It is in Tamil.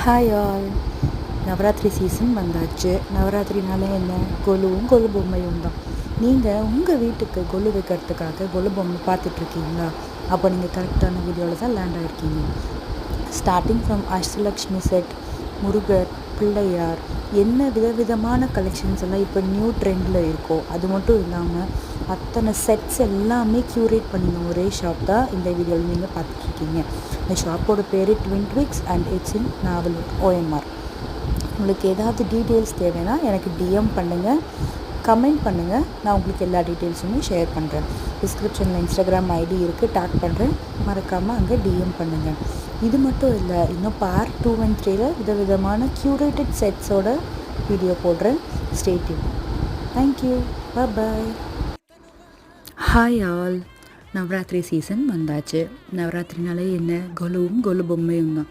Hi all. நவராத்திரி சீசன் வந்தாச்சு. நவராத்திரினாலே என்ன, கொலுவும் கொலு பொம்மையும் தான். நீங்கள் உங்கள் வீட்டுக்கு கொலு வைக்கிறதுக்காக கொலு பொம்மை பார்த்துட்ருக்கீங்களா? அப்போ நீங்கள் கரெக்டான வீடியோவில் தான் லேண்ட் ஆகிருக்கீங்க. Starting from Ashtalakshmi set, Murugar, Pillaiyar, என்ன விதவிதமான கலெக்ஷன்ஸ் எல்லாம் இப்போ நியூ ட்ரெண்டில் இருக்கோ அது மட்டும் இல்லாமல் அத்தனை செட்ஸ் எல்லாமே க்யூரேட் பண்ணின ஒரே ஷாப் தான் இந்த வீடியோவில் நீங்கள் பார்த்துட்ருக்கீங்க. இந்த ஷாப்போட பேர் twin twigs and it's in Navalur, OMR. உங்களுக்கு ஏதாவது டீட்டெயில்ஸ் தேவைன்னா எனக்கு DM பண்ணுங்கள், கமெண்ட் பண்ணுங்கள். நான் உங்களுக்கு எல்லா டீட்டெயில்ஸுமே ஷேர் பண்ணுறேன். டிஸ்கிரிப்ஷனில் Instagram ID இருக்குது, டேக் பண்ணுறேன். மறக்காமல் அங்கே DM பண்ணுங்கள். இது மட்டும் இல்லை, இன்னும் பார்ட் 2 and 3 விதவிதமான க்யூரேட்டட் செட்ஸோட வீடியோ போடுறேன். Stay tune. Thank you. Bye. Hi all. Navratri season வந்தாச்சு. நவராத்திரினாலே என்ன, கொலுவும் கொலு பொம்மையும் தான்.